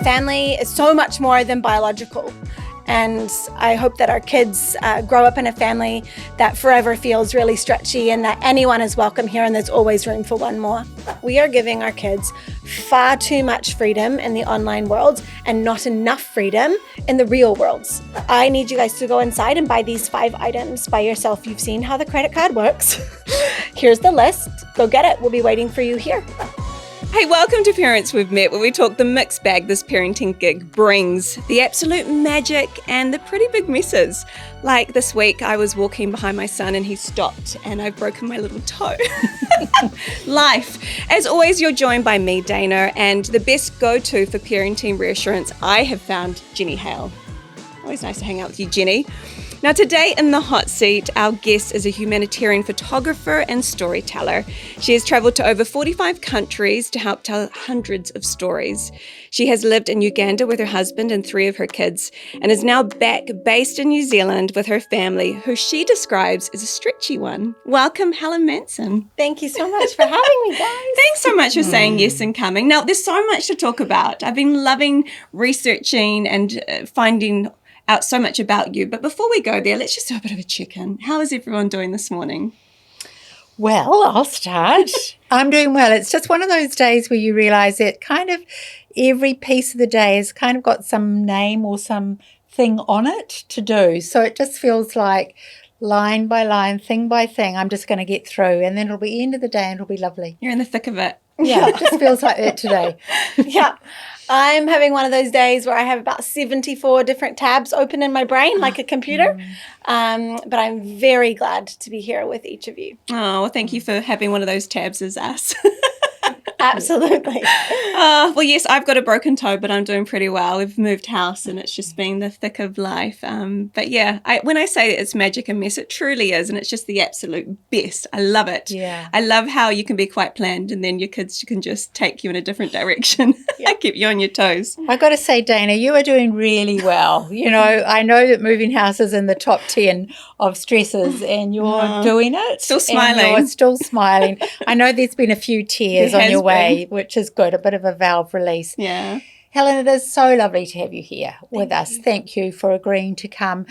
family is so much more than biological. And I hope that our kids grow up in a family that forever feels really stretchy and that anyone is welcome here and there's always room for one more. We are giving our kids far too much freedom in the online world and not enough freedom in the real worlds. I need you guys to go inside and buy these 5 items by yourself. You've seen how the credit card works. Here's the list. Go get it. We'll be waiting for you here. Hey, welcome to Parents We've Met, where we talk the mixed bag this parenting gig brings, the absolute magic and the pretty big messes. Like this week, I was walking behind my son and he stopped and I've broken my little toe. Life. As always, you're joined by me, Dayna, and the best go-to for parenting reassurance I have found, Jenny Hale. Always nice to hang out with you, Jenny. Now today in the hot seat, our guest is a humanitarian photographer and storyteller. She has travelled to over 45 countries to help tell hundreds of stories. She has lived in Uganda with her husband and 3 of her kids and is now back based in New Zealand with her family, who she describes as a stretchy one. Welcome, Helen Manson. Thank you so much for having me, guys. Thanks so much for saying yes and coming. Now, there's so much to talk about. I've been loving researching and finding out so much about you. But before we go there, let's just do a bit of a check-in. How is everyone doing this morning? Well, I'll start. I'm doing well. It's just one of those days where you realise that kind of every piece of the day has kind of got some name or some thing on it to do. So it just feels like line by line, thing by thing, I'm just going to get through, and then it'll be end of the day and it'll be lovely. You're in the thick of it. Yeah, it just feels like that today. Yeah. I'm having one of those days where I have about 74 different tabs open in my brain like a computer. But I'm very glad to be here with each of you. Oh, well, thank you for having one of those tabs as us. Absolutely. Well, yes, I've got a broken toe, but I'm doing pretty well. We've moved house and it's just been the thick of life. But yeah, when I say that it's magic and mess, it truly is. And it's just the absolute best. I love it. Yeah. I love how you can be quite planned and then your kids can just take you in a different direction. Yeah. Keep you on your toes. I got to say, Dayna, you are doing really well. You know, I know that moving house is in the top 10 of stresses and you're doing it. Still smiling. And you're still smiling. I know there's been a few tears on your way, which is good, a bit of a valve release. Yeah. Helen, it is so lovely to have you here with us. Thank you for agreeing to come.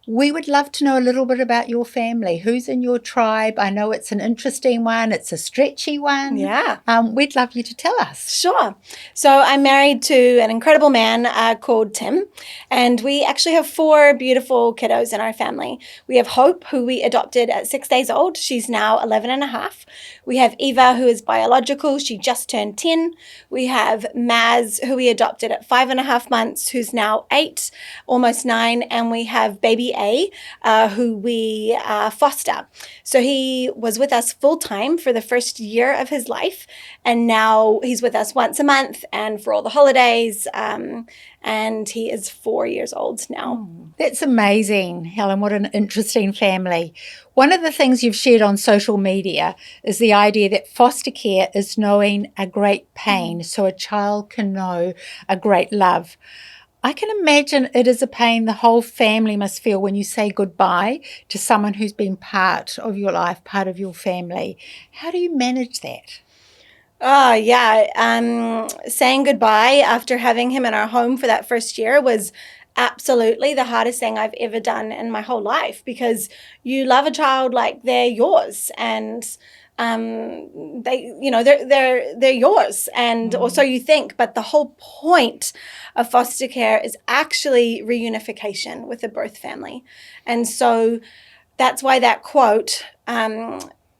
We would love to know a little bit about your family. Who's in your tribe? I know it's an interesting one. It's a stretchy one. Yeah. We'd love you to tell us. Sure. So I'm married to an incredible man called Tim, and we actually have 4 beautiful kiddos in our family. We have Hope, who we adopted at 6 days old. She's now 11 and a half. We have Eva, who is biological. She just turned 10. We have Maz, who we adopted at 5.5 months, who's now 8, almost 9. And we have baby A, who we foster. So he was with us full time for the first year of his life. And now he's with us once a month and for all the holidays. And he is 4 years old now. That's amazing, Helen. What an interesting family. One of the things you've shared on social media is the idea that foster care is knowing a great pain so a child can know a great love. I can imagine it is a pain the whole family must feel when you say goodbye to someone who's been part of your life, part of your family. How do you manage that? Oh, yeah. Saying goodbye after having him in our home for that first year was absolutely the hardest thing I've ever done in my whole life, because you love a child like they're yours, and they're yours, and or so you think. But the whole point of foster care is actually reunification with the birth family, and so that's why that quote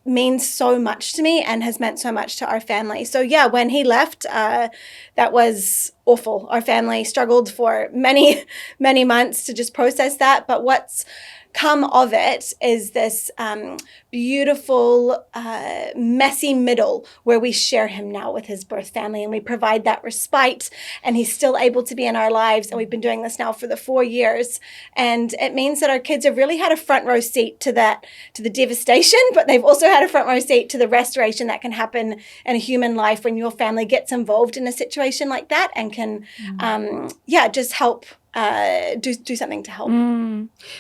means so much to me and has meant so much to our family. So yeah, when he left, that was awful. Our family struggled for many, many months to just process that. But what's come of it is this beautiful, messy middle where we share him now with his birth family, and we provide that respite, and he's still able to be in our lives. And we've been doing this now for the 4 years. And it means that our kids have really had a front row seat to the devastation, but they've also had a front row seat to the restoration that can happen in a human life when your family gets involved in a situation like that and can, just help do something to help.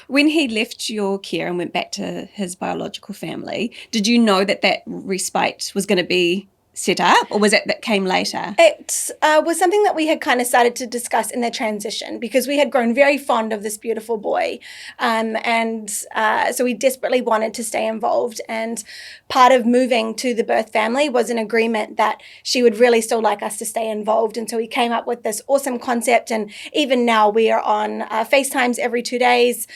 When he left your care and went back to his biological family, did you know that respite was going to be set up, or was it that came later? It was something that we had kind of started to discuss in the transition because we had grown very fond of this beautiful boy. So we desperately wanted to stay involved. And part of moving to the birth family was an agreement that she would really still like us to stay involved. And so we came up with this awesome concept. And even now we are on FaceTimes every 2 days.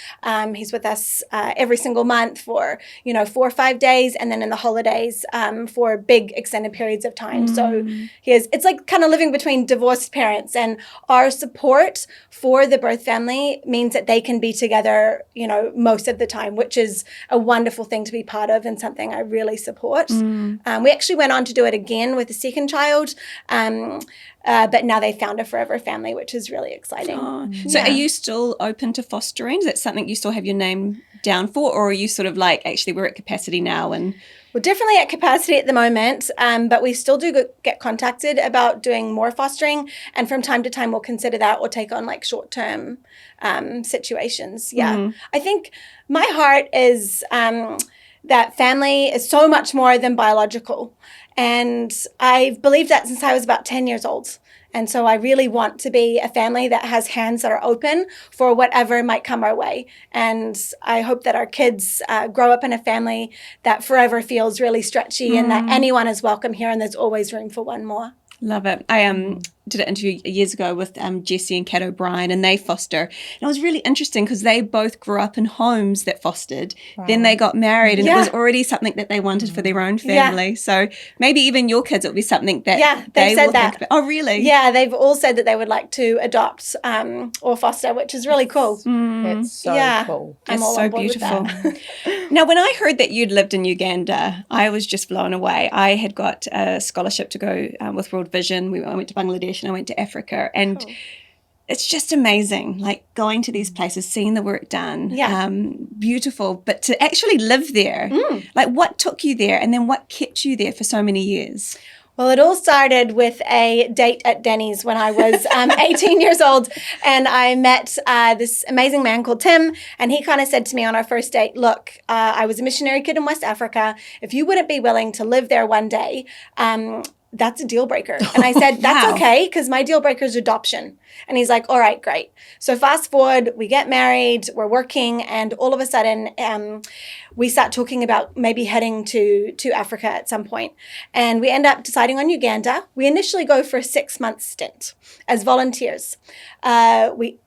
He's with us every single month for, 4 or 5 days. And then in the holidays for big extended periods of time. So it's like kind of living between divorced parents, and our support for the birth family means that they can be together, most of the time, which is a wonderful thing to be part of and something I really support. We actually went on to do it again with the second child. But now they found a forever family, which is really exciting. So are you still open to fostering? Is that something you still have your name down for? Or are you sort of like, actually, we're at capacity now? And we're definitely at capacity at the moment, but we still do get contacted about doing more fostering. And from time to time, we'll consider that or take on like short-term situations. Yeah. I think my heart is that family is so much more than biological. And I've believed that since I was about 10 years old. And so I really want to be a family that has hands that are open for whatever might come our way. And I hope that our kids grow up in a family that forever feels really stretchy and that anyone is welcome here and there's always room for one more. Love it. I did an interview years ago with Jessie and Kat O'Brien, and they foster. And it was really interesting because they both grew up in homes that fostered. Wow. Then they got married, and it was already something that they wanted for their own family. Yeah. So maybe even your kids, it would be something that they said that. Think about. Oh, really? Yeah, they've all said that they would like to adopt or foster, which is really cool. It's so cool. It's so beautiful. Now, when I heard that you'd lived in Uganda, I was just blown away. I had got a scholarship to go with World Vision. I went to Bangladesh and I went to Africa, and it's just amazing, like going to these places, seeing the work done. Beautiful. But to actually live there, like what took you there, and then what kept you there for so many years? Well, it all started with a date at Denny's when I was 18 years old, and I met this amazing man called Tim, and he kind of said to me on our first date, look, I was a missionary kid in West Africa. If you wouldn't be willing to live there one day, that's a deal breaker. And I said, that's okay, because my deal breaker is adoption. And he's like, all right, great. So fast forward, we get married, we're working, and all of a sudden we start talking about maybe heading to Africa at some point. And we end up deciding on Uganda. We initially go for a 6-month stint as volunteers. We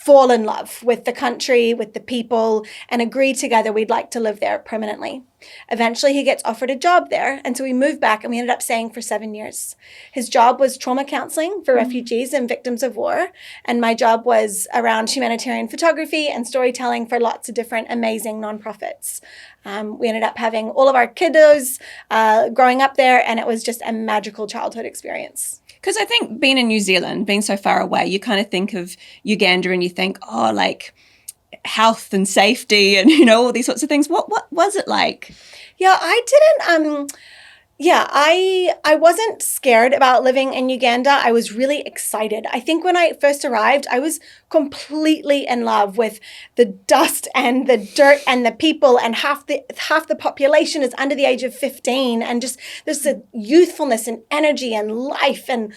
fall in love with the country, with the people, and agree together we'd like to live there permanently. Eventually, he gets offered a job there, and so we moved back, and we ended up staying for 7 years. His job was trauma counseling for refugees and victims of war, and my job was around humanitarian photography and storytelling for lots of different amazing nonprofits. We ended up having all of our kiddos growing up there, and it was just a magical childhood experience. Because I think being in New Zealand, being so far away, you kind of think of Uganda and you think, oh, like health and safety and, all these sorts of things. What was it like? Yeah, I didn't... I wasn't scared about living in Uganda. I was really excited. I think when I first arrived, I was completely in love with the dust and the dirt and the people, and half the population is under the age of 15, and just there's a youthfulness and energy and life and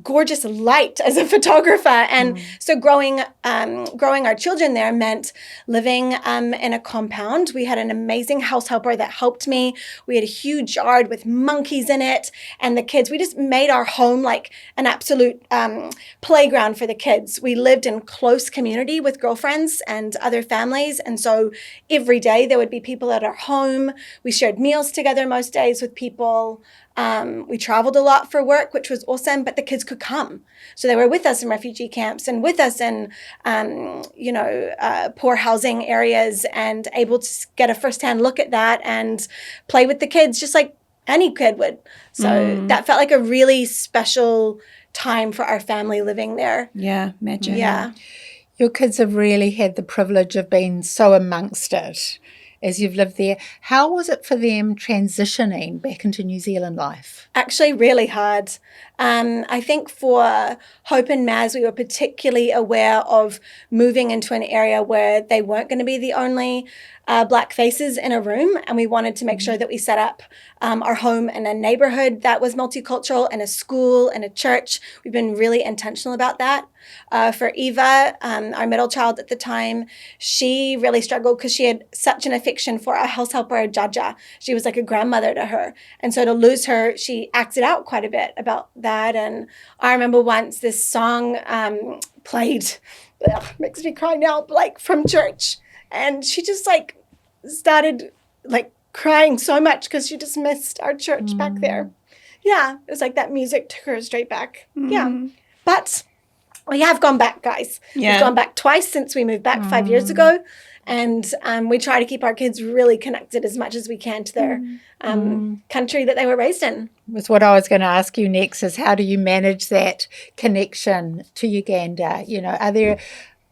gorgeous light as a photographer. And so growing our children there meant living in a compound. We had an amazing house helper that helped me. We had a huge yard with monkeys in it, and the kids, we just made our home like an absolute playground for the kids. We lived in close community with girlfriends and other families, and so every day there would be people at our home. We shared meals together most days with people. We traveled a lot for work, which was awesome, but the kids could come. So they were with us in refugee camps and with us in, poor housing areas, and able to get a firsthand look at that and play with the kids just like any kid would. So that felt like a really special time for our family living there. Yeah, magic. Yeah. Your kids have really had the privilege of being so amongst it as you've lived there. How was it for them transitioning back into New Zealand life? Actually really hard. I think for Hope and Maz, we were particularly aware of moving into an area where they weren't going to be the only Black faces in a room, and we wanted to make sure that we set up our home in a neighborhood that was multicultural, and a school and a church. We've been really intentional about that. For Eva, our middle child at the time, she really struggled because she had such an affection for a house helper, a Jaja. She was like a grandmother to her. And so to lose her, she acted out quite a bit about that. And I remember once this song played, makes me cry now, like from church. And she just like started like crying so much because she just missed our church back there. Yeah, it was like that music took her straight back. Yeah. But we have gone back, guys. Yeah. We've gone back twice since we moved back 5 years ago. And we try to keep our kids really connected as much as we can to their country that they were raised in. Was what I was going to ask you next, is how do you manage that connection to Uganda? You know, are there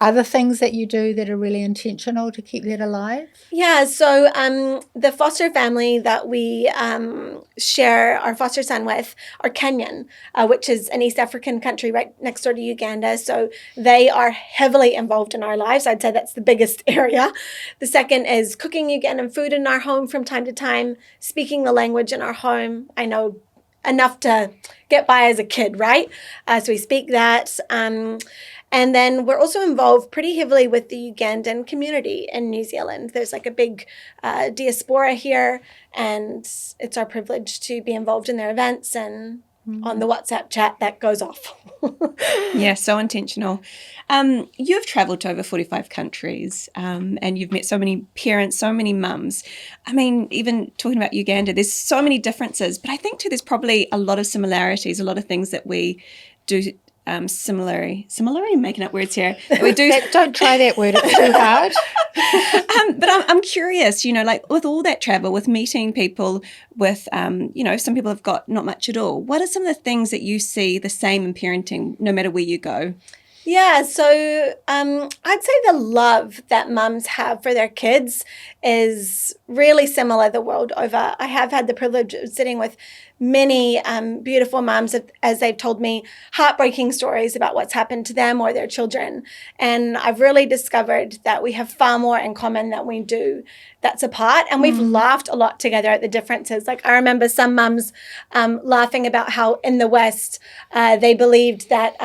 other things that you do that are really intentional to keep that alive? Yeah, so the foster family that we share our foster son with are Kenyan, which is an East African country right next door to Uganda. So they are heavily involved in our lives. I'd say that's the biggest area. The second is cooking Ugandan food in our home from time to time, speaking the language in our home. I know enough to get by as a kid, right? So we speak that. And then we're also involved pretty heavily with the Ugandan community in New Zealand. There's like a big diaspora here, and it's our privilege to be involved in their events and on the WhatsApp chat that goes off. Yeah, so intentional. You've traveled to over 45 countries and you've met so many parents, so many mums. I mean, even talking about Uganda, there's so many differences, but I think too there's probably a lot of similarities, a lot of things that we do similarly, making up words here. We do. Don't try that word, it's too hard. But I'm curious, you know, like with all that travel, with meeting people, with, you know, some people have got not much at all. What are some of the things that you see the same in parenting, no matter where you go? Yeah, so I'd say the love that mums have for their kids is really similar the world over. I have had the privilege of sitting with many beautiful mums as they've told me heartbreaking stories about what's happened to them or their children. And I've really discovered that we have far more in common than we do that's apart. And we've laughed a lot together at the differences. Like I remember some mums laughing about how in the West they believed that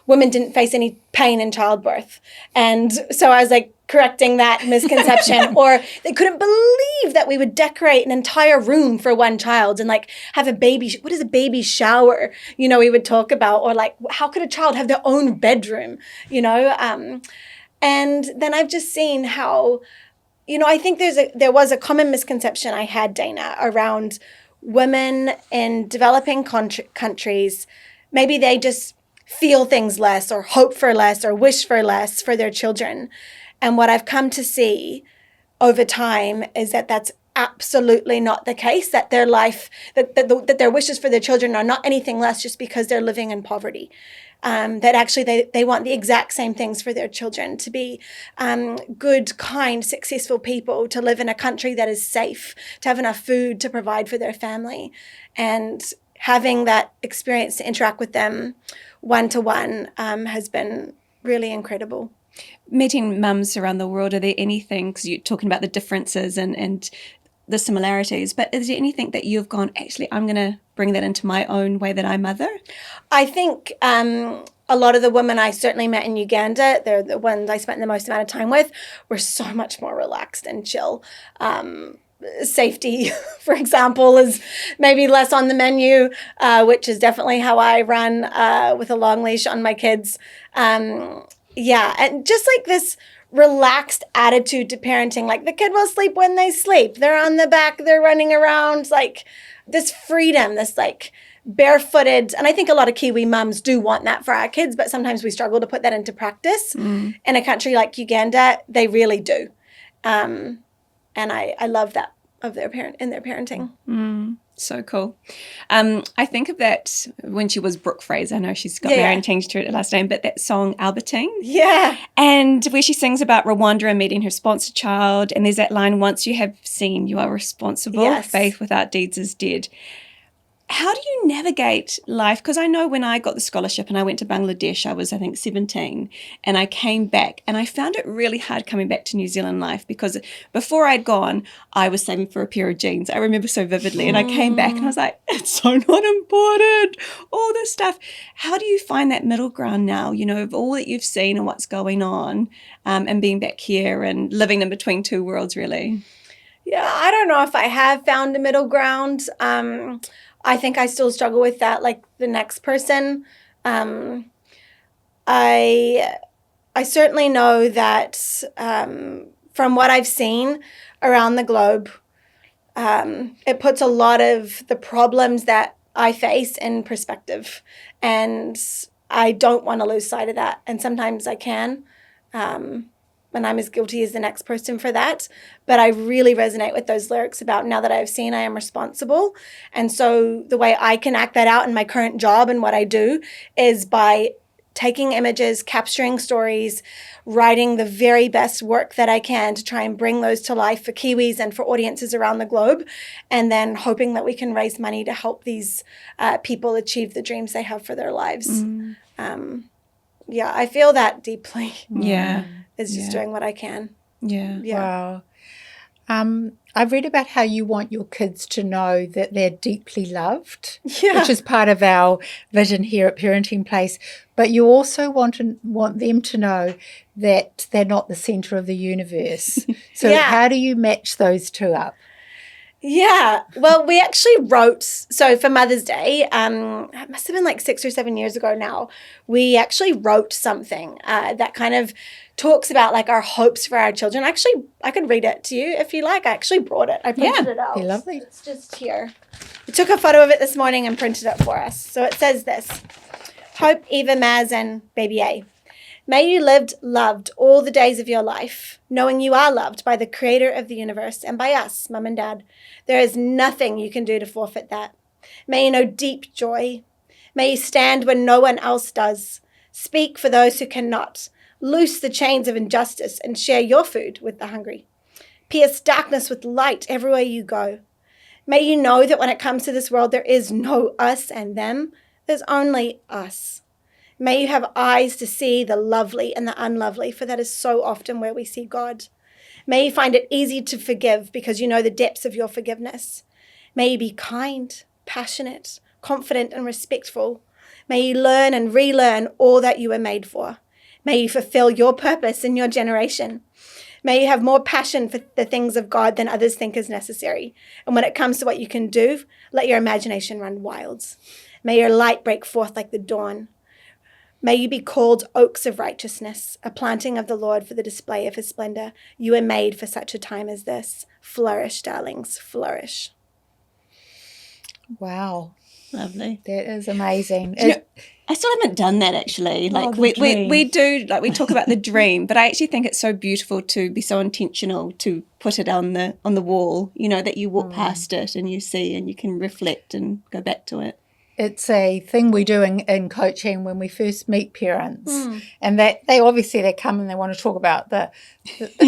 women didn't face any pain in childbirth. And so I was like, correcting that misconception. Or they couldn't believe that we would decorate an entire room for one child and like have a baby. What is a baby shower? You know, we would talk about, or like, how could a child have their own bedroom? You know, and then I've just seen how, you know, I think there was a common misconception I had, Dayna, around women in developing countries. Maybe they just feel things less or hope for less or wish for less for their children. And what I've come to see over time is that that's absolutely not the case, that their life, that their wishes for their children are not anything less just because they're living in poverty. That actually they want the exact same things for their children, to be good, kind, successful people, to live in a country that is safe, to have enough food to provide for their family. And having that experience to interact with them one-to-one has been really incredible. Meeting mums around the world, are there anything, because you're talking about the differences and the similarities, but is there anything that you've gone, actually, I'm going to bring that into my own way that I mother? I think a lot of the women I certainly met in Uganda, they're the ones I spent the most amount of time with, were so much more relaxed and chill. Safety, for example, is maybe less on the menu, which is definitely how I run with a long leash on my kids. Yeah, and just like this relaxed attitude to parenting, like the kid will sleep when they sleep. They're on the back, they're running around, like this freedom, this like barefooted. And I think a lot of Kiwi mums do want that for our kids, but sometimes we struggle to put that into practice. In a country like Uganda, they really do. And I love that of their parenting. So cool. I think of that when she was Brooke Fraser. I know she's got married and changed her last name, but that song Albertine. Yeah. And where she sings about Rwanda and meeting her sponsor child. And there's that line, once you have seen, you are responsible. Yes. Faith without deeds is dead. how do you navigate life? Because I know when I got the scholarship and I went to Bangladesh, I was, I think, 17, and I came back and I found it really hard coming back to New Zealand life because before I'd gone, I was saving for a pair of jeans. I remember so vividly. And I came back and I was like, it's so not important, all this stuff. How do you find that middle ground now, you know, of all that you've seen and what's going on, and being back here and living in between two worlds, really? Yeah, I don't know if I have found a middle ground. I think I still struggle with that, like the next person. I certainly know that from what I've seen around the globe, it puts a lot of the problems that I face in perspective. And I don't want to lose sight of that. And sometimes I can. And I'm as guilty as the next person for that. But I really resonate with those lyrics about now that I've seen, I am responsible. And so the way I can act that out in my current job and what I do is by taking images, capturing stories, writing the very best work that I can to try and bring those to life for Kiwis and for audiences around the globe, and then hoping that we can raise money to help these people achieve the dreams they have for their lives. Yeah, I feel that deeply. Yeah. Is just doing what I can. Wow. I've read about how you want your kids to know that they're deeply loved, which is part of our vision here at Parenting Place. But you also want them to know that they're not the center of the universe. So how do you match those two up? Yeah, well, we actually wrote, so for Mother's Day, it must have been like 6 or 7 years ago now, we actually wrote something that kind of talks about like our hopes for our children. Actually, I could read it to you if you like. I actually brought it. I printed it out. Lovely. It's just here. We took a photo of it this morning and printed it for us. So it says this: Hope, Eva, Maz, and Baby A. May you live loved all the days of your life, knowing you are loved by the creator of the universe and by us, Mum and Dad. There is nothing you can do to forfeit that. May you know deep joy. May you stand when no one else does. Speak for those who cannot. Loose the chains of injustice and share your food with the hungry. Pierce darkness with light everywhere you go. May you know that when it comes to this world, there is no us and them. There's only us. May you have eyes to see the lovely and the unlovely, for that is so often where we see God. May you find it easy to forgive because you know the depths of your forgiveness. May you be kind, passionate, confident, and respectful. May you learn and relearn all that you were made for. May you fulfill your purpose in your generation. May you have more passion for the things of God than others think is necessary. And when it comes to what you can do, let your imagination run wild. May your light break forth like the dawn. May you be called oaks of righteousness, a planting of the Lord for the display of his splendor. You are made for such a time as this. Flourish, darlings, flourish. Wow. Lovely. That is amazing. I still haven't done that actually. Like we do, like we talk about the dream, but I actually think it's so beautiful to be so intentional to put it on the wall, you know, that you walk past it and you see and you can reflect and go back to it. It's a thing we do in coaching when we first meet parents, and that they come and they want to talk about the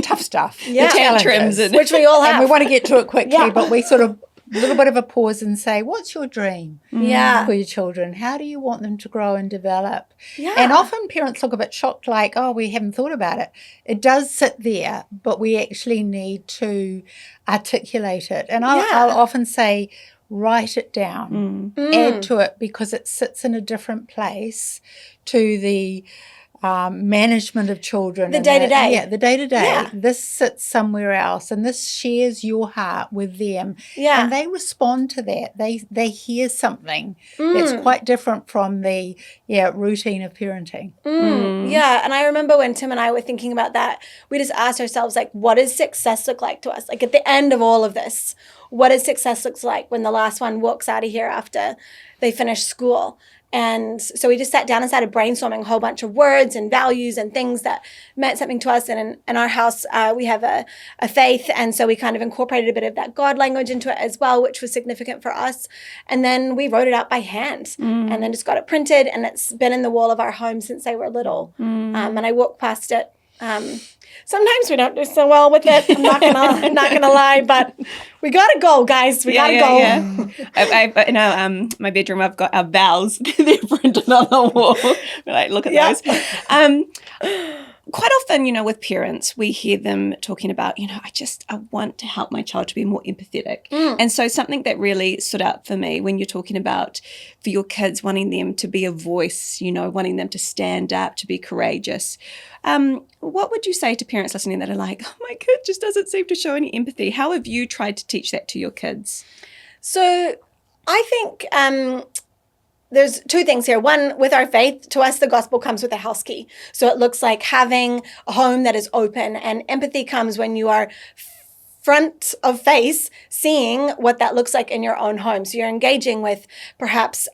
tough stuff, the tantrums, which we all have. And we want to get to it quickly, but we sort of a little bit of a pause and say, what's your dream for your children? How do you want them to grow and develop? Yeah. And often parents look a bit shocked, like, oh, we haven't thought about it. It does sit there, but we actually need to articulate it. And I'll often say, write it down, add to it, because it sits in a different place to the management of children. The day-to-day. Yeah, the day-to-day. Yeah. This sits somewhere else, and this shares your heart with them. Yeah. And they respond to that. They hear something that's quite different from the routine of parenting. Yeah, and I remember when Tim and I were thinking about that, we just asked ourselves, like, what does success look like to us? Like, at the end of all of this, what does success look like when the last one walks out of here after they finish school? And so we just sat down and started brainstorming a whole bunch of words and values and things that meant something to us. And in our house, we have a faith. And so we kind of incorporated a bit of that God language into it as well, which was significant for us. And then we wrote it out by hand and then just got it printed. And it's been in the wall of our home since they were little. And I walk past it Sometimes we don't do so well with it. I'm not gonna lie, but we gotta go, guys. We gotta go. Yeah. My bedroom, I've got our vows. They're printed on the wall. We're like, look at those. Quite often, with parents, we hear them talking about, I want to help my child to be more empathetic. And so something that really stood out for me when you're talking about for your kids, wanting them to be a voice, wanting them to stand up, to be courageous. What would you say to parents listening that are like, oh, my kid just doesn't seem to show any empathy? How have you tried to teach that to your kids? So I think there's two things here. One, with our faith, to us, the gospel comes with a house key. So it looks like having a home that is open, and empathy comes when you are front of face seeing what that looks like in your own home. So you're engaging with perhaps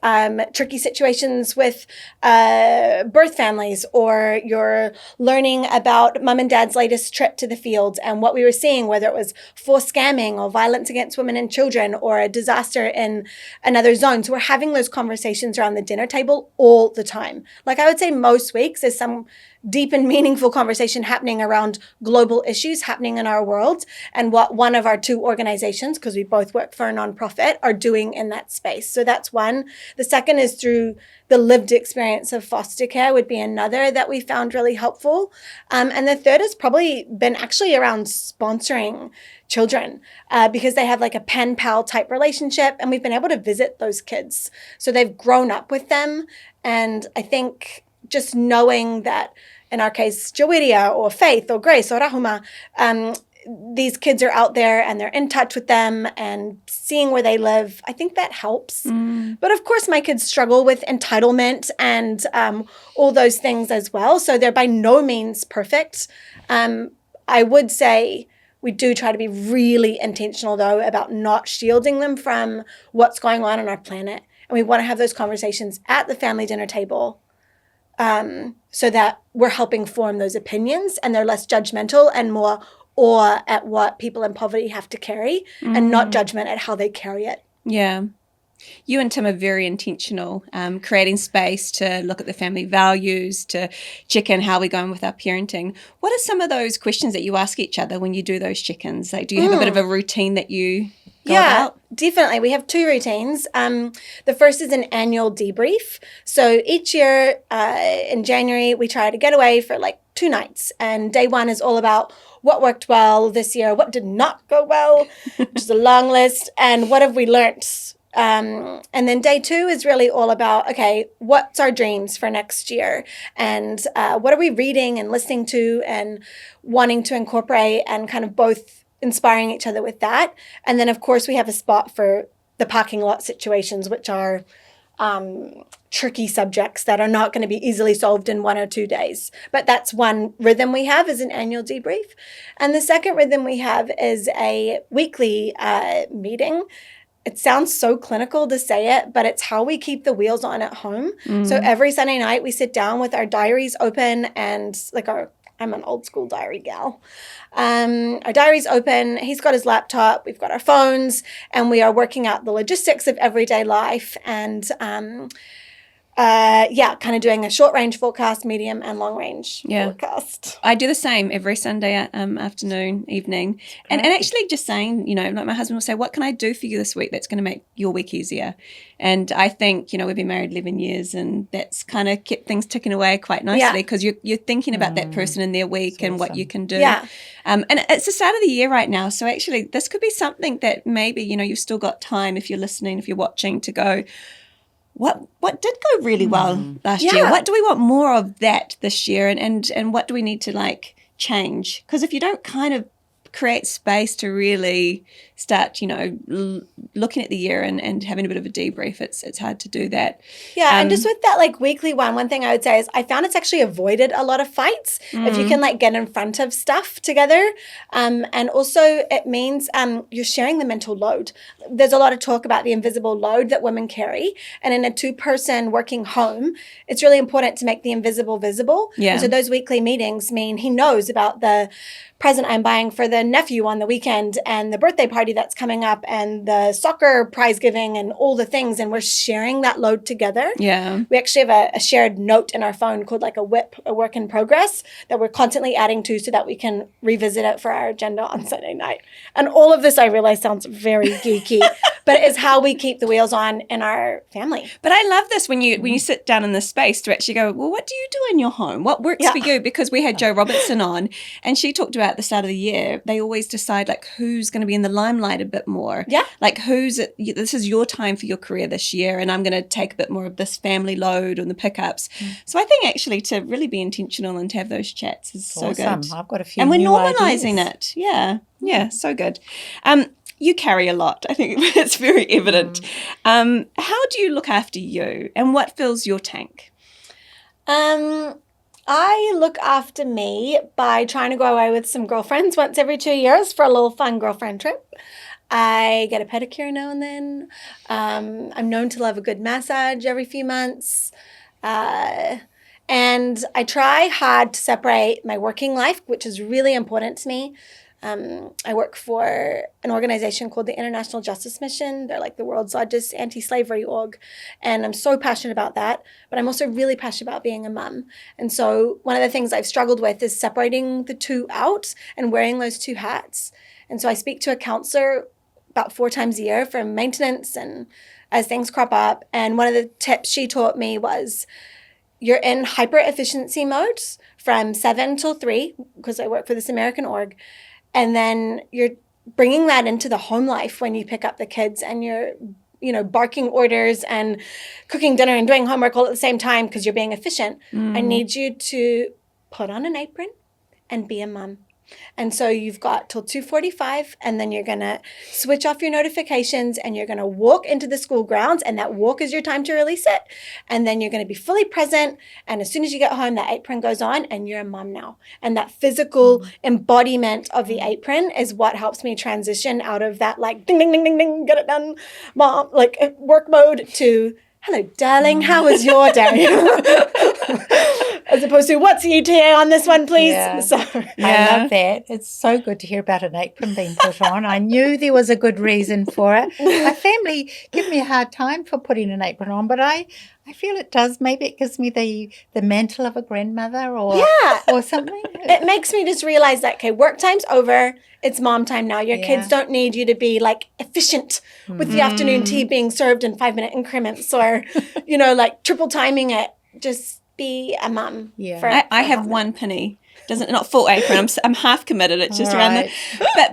tricky situations with birth families, or you're learning about mom and dad's latest trip to the fields and what we were seeing, whether it was forced scamming or violence against women and children or a disaster in another zone. So we're having those conversations around the dinner table all the time. Like I would say most weeks there's some deep and meaningful conversation happening around global issues happening in our world and what one of our two organizations, because we both work for a nonprofit, are doing in that space. So that's one. The second is through the lived experience of foster care would be another that we found really helpful. And the third has probably been actually around sponsoring children because they have like a pen pal type relationship, and we've been able to visit those kids. So they've grown up with them. And I think just knowing that, in our case, Jawiria or Faith or Grace or Rahuma, these kids are out there and they're in touch with them and seeing where they live, I think that helps. But of course, my kids struggle with entitlement and all those things as well. So they're by no means perfect. I would say we do try to be really intentional, though, about not shielding them from what's going on our planet. And we want to have those conversations at the family dinner table. So that we're helping form those opinions and they're less judgmental and more awe at what people in poverty have to carry and not judgment at how they carry it. Yeah. You and Tim are very intentional, creating space to look at the family values, to check in how we're going with our parenting. What are some of those questions that you ask each other when you do those check-ins? Like, do you have a bit of a routine that you go about? Definitely. We have two routines. The first is an annual debrief. So each year in January, we try to get away for like 2 nights. And day one is all about what worked well this year, what did not go well, which is a long list, and what have we learnt. And then day 2 is really all about, okay, what's our dreams for next year? And what are we reading and listening to and wanting to incorporate, and kind of both inspiring each other with that. And then, of course, we have a spot for the parking lot situations, which are tricky subjects that are not going to be easily solved in 1 or 2 days. But that's one rhythm we have, is an annual debrief. And the second rhythm we have is a weekly meeting. It sounds so clinical to say it, but it's how we keep the wheels on at home. So every Sunday night we sit down with our diaries open and I'm an old school diary gal. Our diary's open. He's got his laptop. We've got our phones, and we are working out the logistics of everyday life and, kind of doing a short range forecast, medium and long range forecast. I do the same every Sunday afternoon, evening. And actually just saying, like my husband will say, what can I do for you this week that's going to make your week easier? And I think, we've been married 11 years and that's kind of kept things ticking away quite nicely because you're thinking about that person in their week and what you can do. Yeah. And it's the start of the year right now. So actually this could be something that maybe, you've still got time, if you're listening, if you're watching, to go, what did go really well last year? What do we want more of that this year? And what do we need to change? Because if you don't kind of create space to really start, looking at the year and having a bit of a debrief, it's hard to do that. Yeah, and just with that weekly one thing I would say is I found it's actually avoided a lot of fights if you can get in front of stuff together. And also it means you're sharing the mental load. There's a lot of talk about the invisible load that women carry. And in a 2-person working home, it's really important to make the invisible visible. Yeah. And so those weekly meetings mean he knows about the present I'm buying for the nephew on the weekend and the birthday party party that's coming up and the soccer prize giving and all the things, and we're sharing that load together. Yeah. We actually have a shared note in our phone called like a WIP, a work in progress, that we're constantly adding to so that we can revisit it for our agenda on Sunday night. And all of this, I realize, sounds very geeky, but it is how we keep the wheels on in our family. But I love this when you sit down in this space to actually go, well, what do you do in your home? What works for you? Because we had Jo Robertson on, and she talked about at the start of the year, they always decide like who's going to be in the limelight a bit more. Yeah. Like this is your time for your career this year, and I'm going to take a bit more of this family load and the pickups. So I think actually to really be intentional and to have those chats is so good. I've got a few and we're new normalizing ideas. it. Yeah, so good. You carry a lot. I think it's very evident. How do you look after you, and what fills your tank? I look after me by trying to go away with some girlfriends once every 2 years for a little fun girlfriend trip. I get a pedicure now and then. I'm known to love a good massage every few months. And I try hard to separate my working life, which is really important to me. I work for an organization called the International Justice Mission. They're like the world's largest anti-slavery org. And I'm so passionate about that. But I'm also really passionate about being a mum. And so one of the things I've struggled with is separating the two out and wearing those two hats. And so I speak to a counselor about 4 times a year for maintenance and as things crop up. And one of the tips she taught me was, you're in hyper efficiency mode from 7 till 3, because I work for this American org. And then you're bringing that into the home life when you pick up the kids and you're, barking orders and cooking dinner and doing homework all at the same time because you're being efficient. I need you to put on an apron and be a mom. And so you've got till 2:45, and then you're going to switch off your notifications and you're going to walk into the school grounds, and that walk is your time to release it. And then you're going to be fully present. And as soon as you get home, that apron goes on and you're a mom now. And that physical embodiment of the apron is what helps me transition out of that like ding, ding, ding, ding, ding, get it done, mom, like work mode to, hello, darling, how was your day? As opposed to, what's the ETA on this one, please? Yeah. So, I love that. It's so good to hear about an apron being put on. I knew there was a good reason for it. My family give me a hard time for putting an apron on, but I feel it does. Maybe it gives me the mantle of a grandmother or something. It makes me just realize that, okay, work time's over. It's mom time now. Your kids don't need you to be like efficient with the afternoon tea being served in 5-minute increments or, like triple timing it. Just be a mum. Yeah. I have one penny. Not full apron. I'm half committed. It's just around the.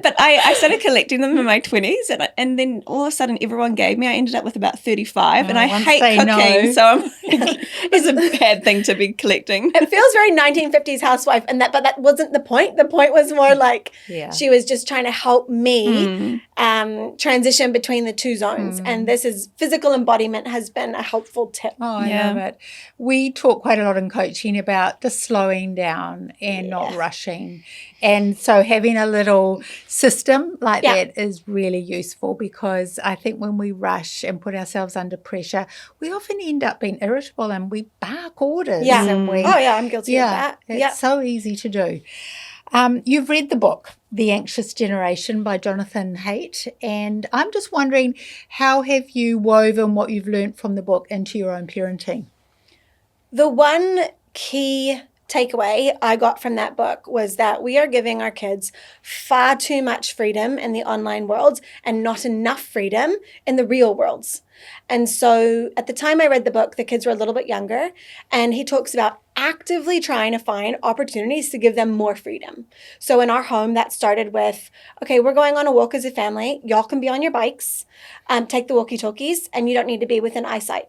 But I started collecting them in my 20s, and then all of a sudden everyone gave me. I ended up with about 35, and I hate cooking, so it's a bad thing to be collecting. It feels very 1950s housewife, but that wasn't the point. The point was more like she was just trying to help me transition between the two zones, and this is physical embodiment has been a helpful tip. Oh, I love it. We talk quite a lot in coaching about the slowing down and not rushing. And so having a little system like that is really useful, because I think when we rush and put ourselves under pressure, we often end up being irritable and we bark orders. Yeah. And I'm guilty of that. It's so easy to do. You've read the book, The Anxious Generation by Jonathan Haidt, and I'm just wondering, how have you woven what you've learned from the book into your own parenting? The one key takeaway I got from that book was that we are giving our kids far too much freedom in the online world and not enough freedom in the real worlds. And so at the time I read the book, the kids were a little bit younger, and he talks about actively trying to find opportunities to give them more freedom. So in our home, that started with, okay, we're going on a walk as a family. Y'all can be on your bikes, take the walkie-talkies, and you don't need to be within eyesight.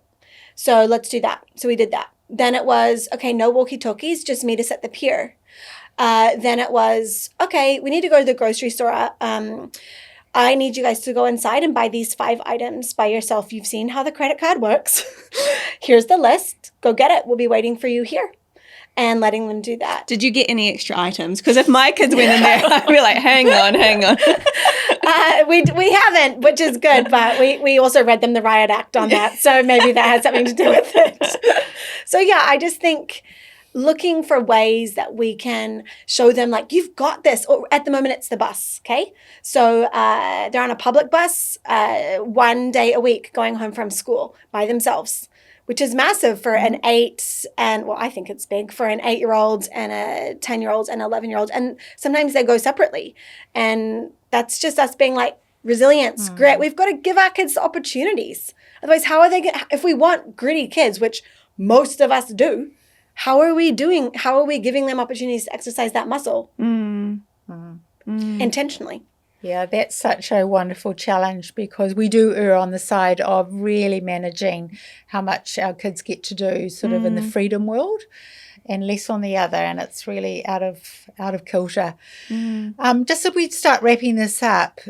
So let's do that. So we did that. Then it was, okay, no walkie-talkies, just meet us at the pier. Then it was, okay, we need to go to the grocery store. I need you guys to go inside and buy these 5 items by yourself. You've seen how the credit card works. Here's the list. Go get it. We'll be waiting for you here. And letting them do that. Did you get any extra items? Because if my kids went in there, I'd be like, hang on. We haven't, which is good, but we also read them the riot act on that. So maybe that had something to do with it. So yeah, I just think looking for ways that we can show them, like, you've got this. Or at the moment, it's the bus, okay? So they're on a public bus 1 day a week going home from school by themselves, which is massive for an 8 and, well, I think it's big for an 8-year-old and a 10-year-old and 11-year-old. And sometimes they go separately. And that's just us being like, resilience, grit. We've got to give our kids opportunities. Otherwise, how are they going to, if we want gritty kids, which most of us do, how are we giving them opportunities to exercise that muscle intentionally? Yeah, that's such a wonderful challenge, because we do err on the side of really managing how much our kids get to do sort of in the freedom world, and less on the other, and it's really out of kilter. Just as we start wrapping this up,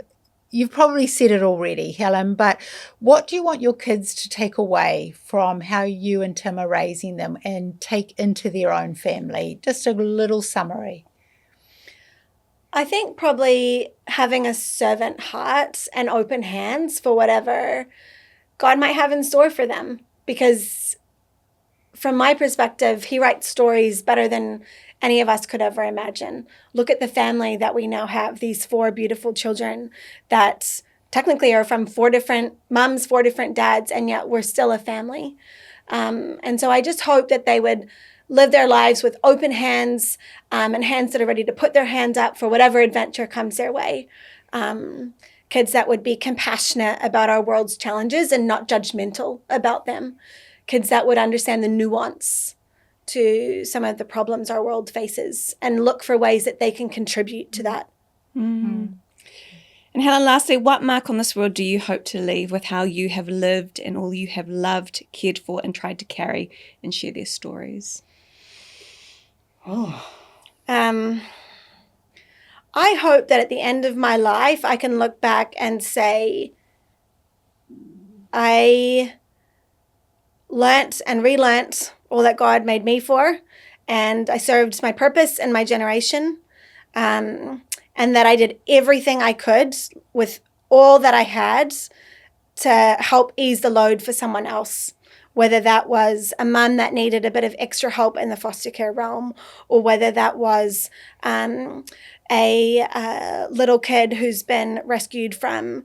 you've probably said it already, Helen, but what do you want your kids to take away from how you and Tim are raising them and take into their own family? Just a little summary. I think probably having a servant heart and open hands for whatever God might have in store for them. Because from my perspective, he writes stories better than any of us could ever imagine. Look at the family that we now have, these 4 beautiful children that technically are from 4 different moms, 4 different dads, and yet we're still a family. And so I just hope that they would live their lives with open hands and hands that are ready to put their hand up for whatever adventure comes their way. Kids that would be compassionate about our world's challenges and not judgmental about them. Kids that would understand the nuance to some of the problems our world faces and look for ways that they can contribute to that. And Helen, lastly, what mark on this world do you hope to leave with how you have lived and all you have loved, cared for, and tried to carry and share their stories? I hope that at the end of my life, I can look back and say, I learnt and relearnt all that God made me for, and I served my purpose and my generation, and that I did everything I could with all that I had to help ease the load for someone else, whether that was a mum that needed a bit of extra help in the foster care realm, or whether that was a little kid who's been rescued from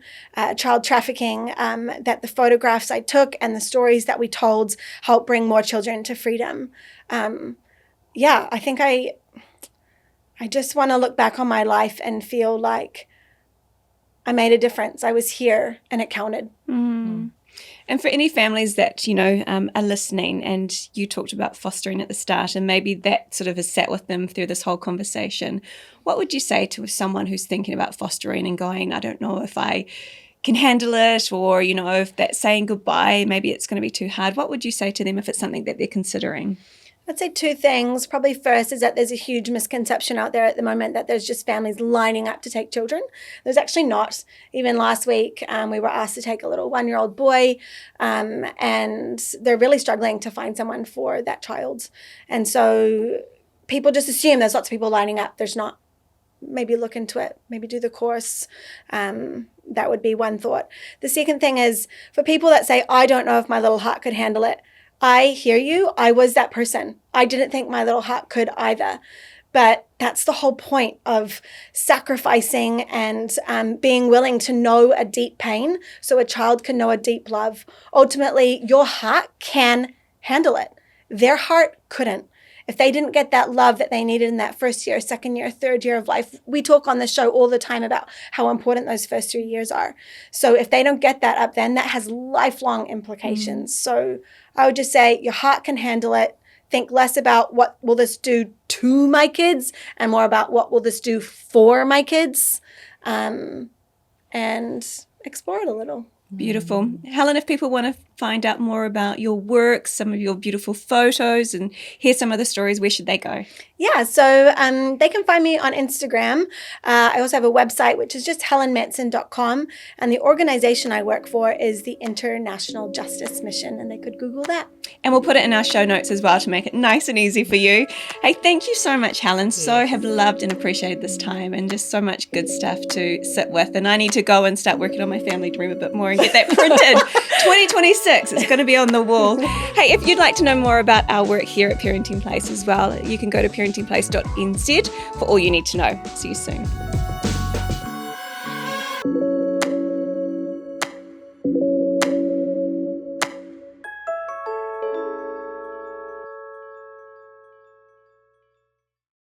child trafficking, that the photographs I took and the stories that we told helped bring more children to freedom. I think I just want to look back on my life and feel like I made a difference. I was here and it counted. And for any families that, are listening, and you talked about fostering at the start, and maybe that sort of has sat with them through this whole conversation, what would you say to someone who's thinking about fostering and going, I don't know if I can handle it, or, if that's saying goodbye, maybe it's going to be too hard. What would you say to them if it's something that they're considering? I'd say 2 things. Probably first is that there's a huge misconception out there at the moment that there's just families lining up to take children. There's actually not. Even last week, we were asked to take a little 1-year-old boy, and they're really struggling to find someone for that child. And so people just assume there's lots of people lining up. There's not. Maybe look into it. Maybe do the course. That would be one thought. The second thing is, for people that say, I don't know if my little heart could handle it, I hear you. I was that person. I didn't think my little heart could either. But that's the whole point of sacrificing and being willing to know a deep pain so a child can know a deep love. Ultimately, your heart can handle it. Their heart couldn't. If they didn't get that love that they needed in that first year, second year, third year of life, we talk on the show all the time about how important those first 3 years are. So if they don't get that up, then that has lifelong implications. So I would just say your heart can handle it. Think less about what will this do to my kids and more about what will this do for my kids, and explore it a little. Beautiful. Helen, if people want to find out more about your work, some of your beautiful photos, and hear some of the stories, where should they go? Yeah, so they can find me on Instagram. I also have a website, which is just helenmanson.com. And the organization I work for is the International Justice Mission, and they could Google that. And we'll put it in our show notes as well to make it nice and easy for you. Hey, thank you so much, Helen. So have loved and appreciated this time, and just so much good stuff to sit with. And I need to go and start working on my family dream a bit more and get that printed. 2026. 6. It's going to be on the wall. Hey, if you'd like to know more about our work here at Parenting Place as well, you can go to parentingplace.nz for all you need to know. See you soon.